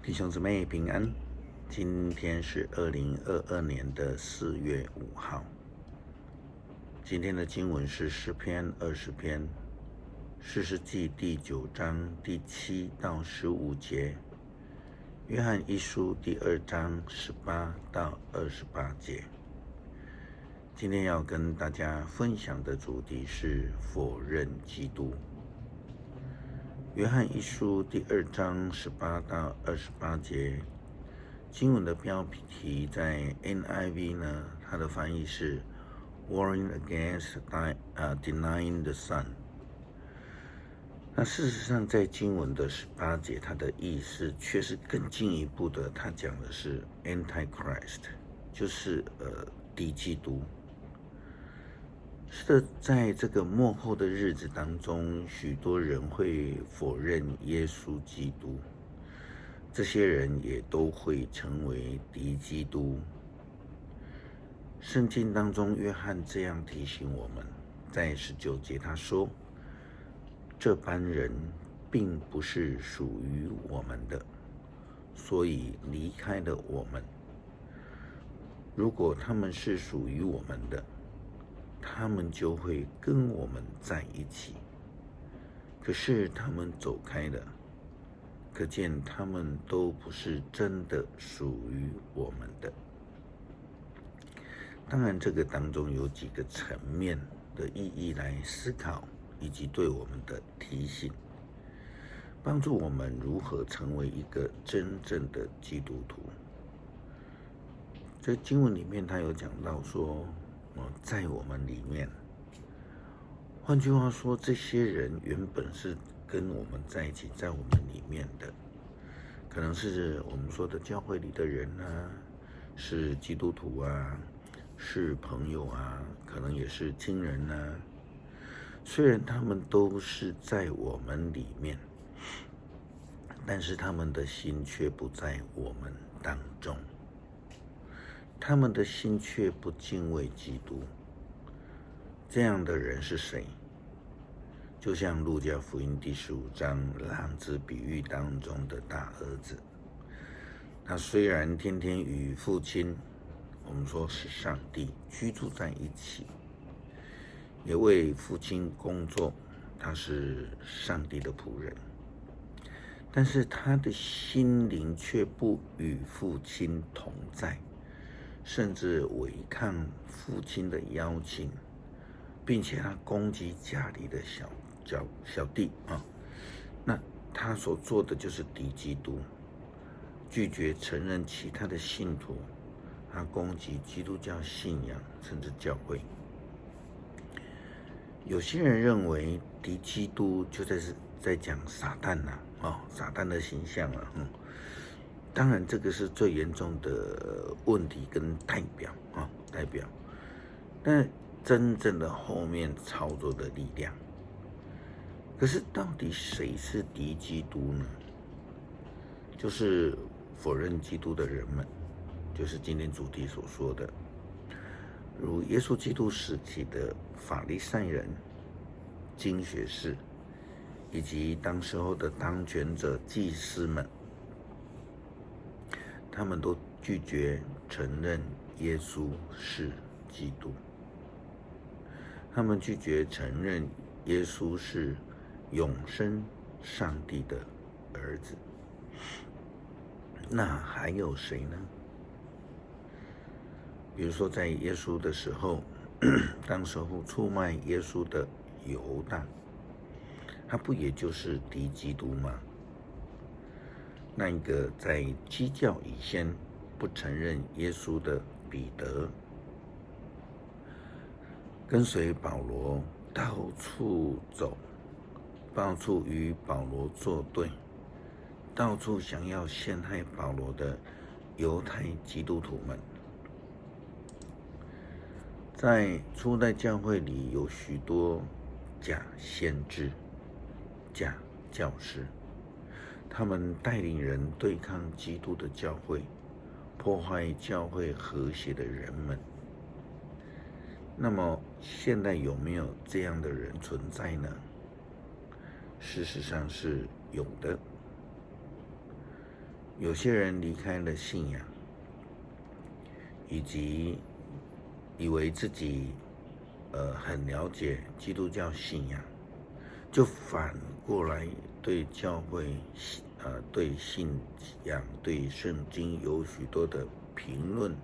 弟兄姊妹平安，今天是2022年的4月5号。今天的经文是诗篇20篇，士师记第9章第7到15节，约翰一书第2章18到28节。今天要跟大家分享的主题是否认基督。约翰一书第2章18到28节，经文的标题在 NIV 呢，它的翻译是 Warring against denying the Son。那事实上，在经文的18节，它的意思却是更进一步的，它讲的是 Antichrist， 就是敌基督。是的，在这个末后的日子当中，许多人会否认耶稣基督，这些人也都会成为敌基督。圣经当中，约翰这样提醒我们，在19节他说：“这般人并不是属于我们的，所以离开了我们。如果他们是属于我们的，他们就会跟我们在一起。可是他们走开了，可见他们都不是真的属于我们的。”当然，这个当中有几个层面的意义来思考，以及对我们的提醒，帮助我们如何成为一个真正的基督徒。在经文里面，他有讲到说，在我们里面，换句话说，这些人原本是跟我们在一起，在我们里面的，可能是我们说的教会里的人啊，是基督徒啊，是朋友啊，可能也是亲人啊。虽然他们都是在我们里面，但是他们的心却不在我们当中，他们的心却不敬畏基督。这样的人是谁？就像路加福音第15章浪子比喻当中的大儿子，他虽然天天与父亲，我们说是上帝，居住在一起，也为父亲工作，他是上帝的仆人，但是他的心灵却不与父亲同在，甚至违抗父亲的邀请，并且他攻击家里的小弟啊。那他所做的就是敌基督，拒绝承认其他的信徒，他攻击基督教信仰，甚至教会。有些人认为敌基督就在讲撒旦撒旦的形象当然这个是最严重的问题跟代表，但真正的后面操作的力量，可是到底谁是敌基督呢？就是否认基督的人们，就是今天主题所说的，如耶稣基督时期的法利赛人、经学士，以及当时候的当权者祭司们，他们都拒绝承认耶稣是基督，他们拒绝承认耶稣是永生上帝的儿子。那还有谁呢？比如说在耶稣的时候，当时候出卖耶稣的犹大，他不也就是敌基督吗？那一个在基教以先不承认耶稣的彼得，跟随保罗到处走，到处与保罗作对，到处想要陷害保罗的犹太基督徒们。在初代教会里有许多假先知、假教师，他们带领人对抗基督的教会，破坏教会和谐的人们。那么现在有没有这样的人存在呢？事实上是有的。有些人离开了信仰，以及以为自己很了解基督教信仰，就反过来对教会对信仰对圣经有许多的评论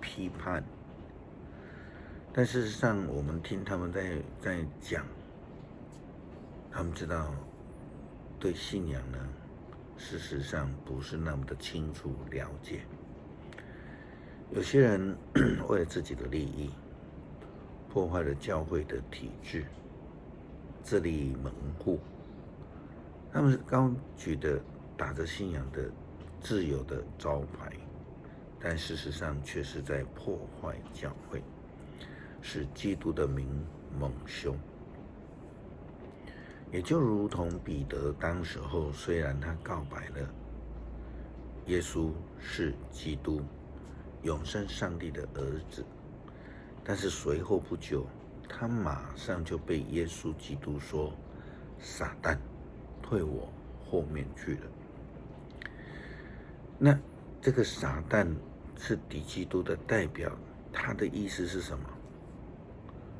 批判。但事实上我们听他们在讲，他们知道对信仰呢事实上不是那么的清楚了解。有些人为了自己的利益，破坏了教会的体制，自立门户。他们高举的打着信仰的自由的招牌，但事实上却是在破坏教会，使基督的名蒙羞。也就如同彼得当时候，虽然他告白了耶稣是基督，永生上帝的儿子，但是随后不久，他马上就被耶稣基督说：“撒旦，退我后面去了。”那这个撒旦是敌基督的代表，他的意思是什么？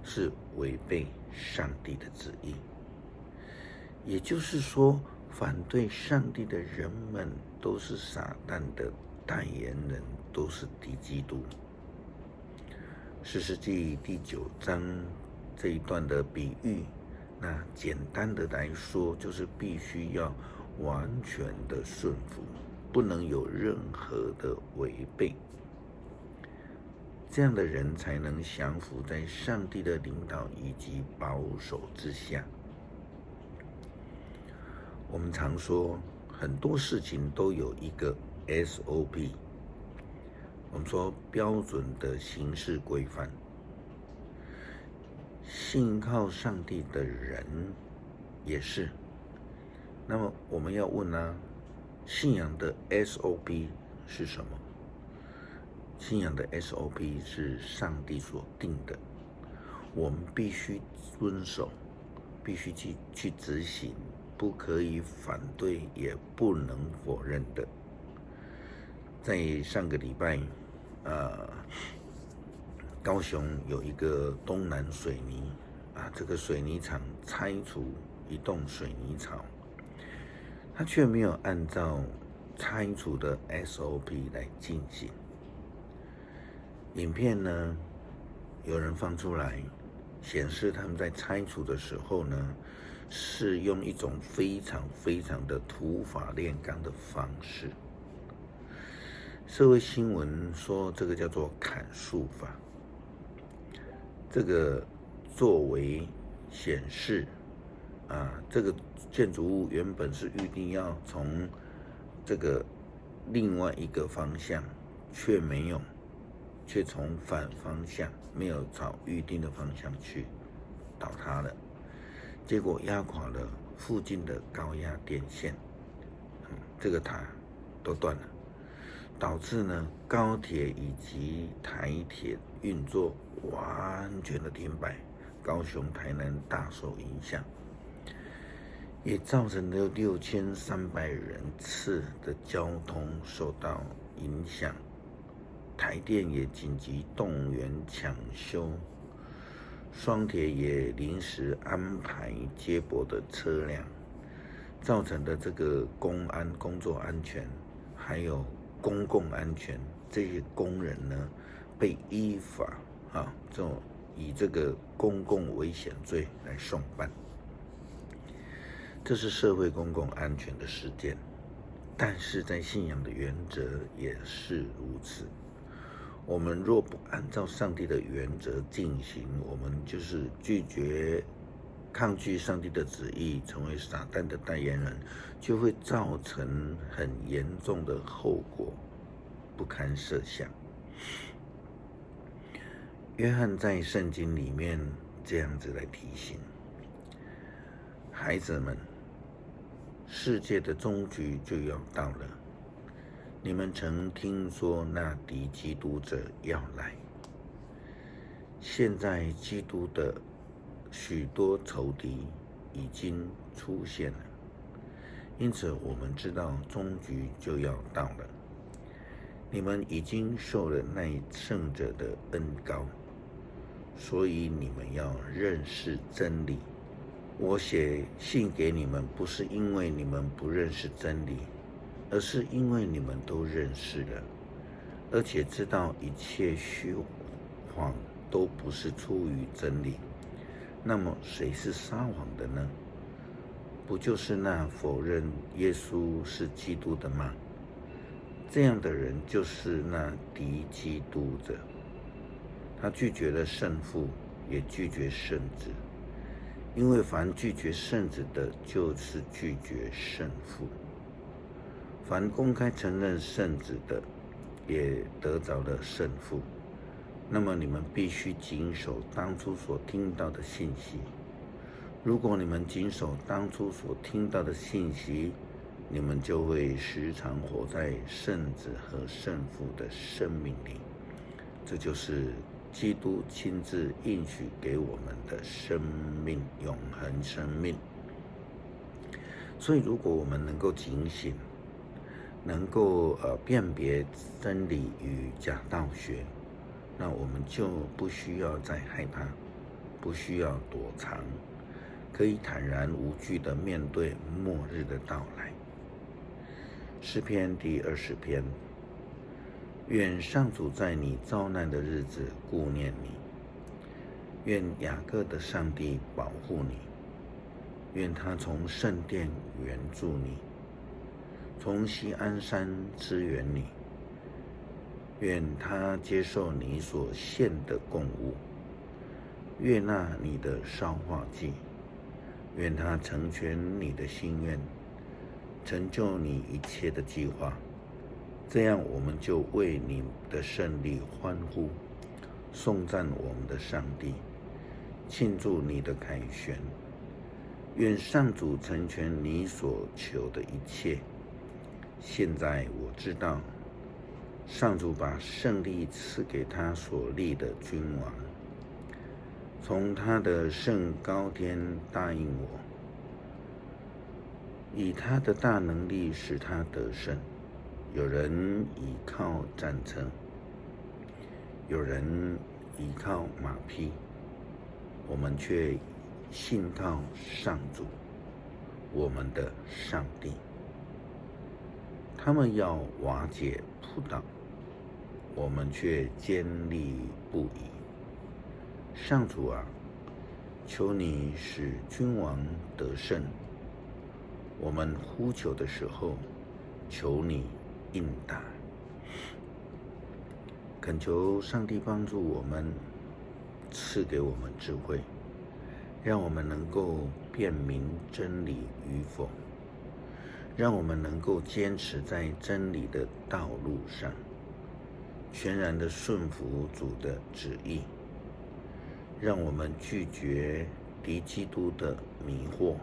是违背上帝的旨意。也就是说，反对上帝的人们都是撒旦的代言人，都是敌基督。士师记第9章这一段的比喻，那简单的来说，就是必须要完全的顺服，不能有任何的违背，这样的人才能降服在上帝的领导以及保守之下。我们常说很多事情都有一个 SOP， 我们说标准的行事规范。信靠上帝的人也是。那么我们要问信仰的 SOP 是什么？信仰的 SOP 是上帝所定的，我们必须遵守，必须去执行，不可以反对，也不能否认的。在上个礼拜，高雄有一个东南水泥这个水泥厂拆除一栋水泥厂，他却没有按照拆除的 SOP 来进行。影片呢，有人放出来，显示他们在拆除的时候呢，是用一种非常非常的土法炼钢的方式。社会新闻说这个叫做砍树法。这个作为显示这个建筑物原本是预定要从这个另外一个方向，却没有，却从反方向，没有朝预定的方向去倒塌了，结果压垮了附近的高压电线，这个塔都断了，导致呢高铁以及台铁运作完全的停摆，高雄、台南大受影响，也造成了6300人次的交通受到影响。台电也紧急动员抢修，双铁也临时安排接驳的车辆，造成的这个公安、工作安全还有公共安全，这些工人呢被依法以这个公共危险罪来送办。这是社会公共安全的事件，但是在信仰的原则也是如此。我们若不按照上帝的原则进行，我们就是抗拒上帝的旨意，成为撒旦的代言人，就会造成很严重的后果，不堪设想。约翰在圣经里面这样子来提醒孩子们，世界的终局就要到了。你们曾听说那敌基督者要来，现在基督的许多仇敌已经出现了，因此我们知道终局就要到了。你们已经受了那圣者的恩膏，所以你们要认识真理。我写信给你们，不是因为你们不认识真理，而是因为你们都认识了，而且知道一切虚谎都不是出于真理。那么谁是撒谎的呢？不就是那否认耶稣是基督的吗？这样的人就是那敌基督者，他拒绝了圣父，也拒绝圣子，因为凡拒绝圣子的，就是拒绝圣父；凡公开承认圣子的，也得着了圣父。那么你们必须谨守当初所听到的信息。如果你们谨守当初所听到的信息，你们就会时常活在圣子和圣父的生命里。这就是基督亲自应许给我们的生命，永恒生命。所以如果我们能够警醒，能够辨别真理与假道学，那我们就不需要再害怕，不需要躲藏，可以坦然无惧地面对末日的到来。诗篇第20篇，愿上主在你遭难的日子顾念你，愿雅各的上帝保护你，愿他从圣殿援助你，从锡安山支援你，愿他接受你所献的供物，悦纳你的烧化祭，愿他成全你的心愿，成就你一切的计划。这样我们就为你的胜利欢呼，颂赞我们的上帝，庆祝你的凯旋。愿上主成全你所求的一切。现在我知道，上主把胜利赐给他所立的君王，从他的圣高天答应我，以他的大能力使他得胜。有人倚靠战车，有人倚靠马匹，我们却信靠上主，我们的上帝。他们要瓦解扑倒，我们却坚立不移。上主啊，求你使君王得胜。我们呼求的时候，求你应答。恳求上帝帮助我们，赐给我们智慧，让我们能够辨明真理与否，让我们能够坚持在真理的道路上，全然的顺服主的旨意，让我们拒绝敌基督的迷惑，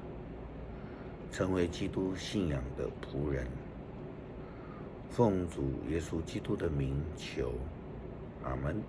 成为基督信仰的仆人。奉主耶稣基督的名求，阿们。